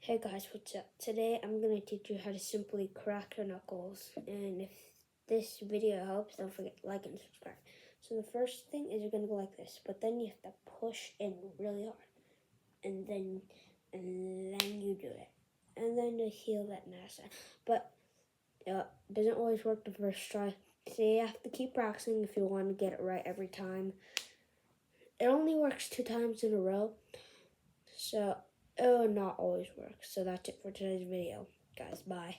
Hey guys, what's up? Today I'm going to teach you how to simply crack your knuckles. And if this video helps, don't forget to like and subscribe. So the first thing is you're going to go like this, but then you have to push in really hard. And then you do it. And then you heal that nice. But it doesn't always work the first try. So you have to keep practicing if you want to get it right every time. It only works 2 times in a row. So it will not always work. So that's it for today's video. Guys, bye.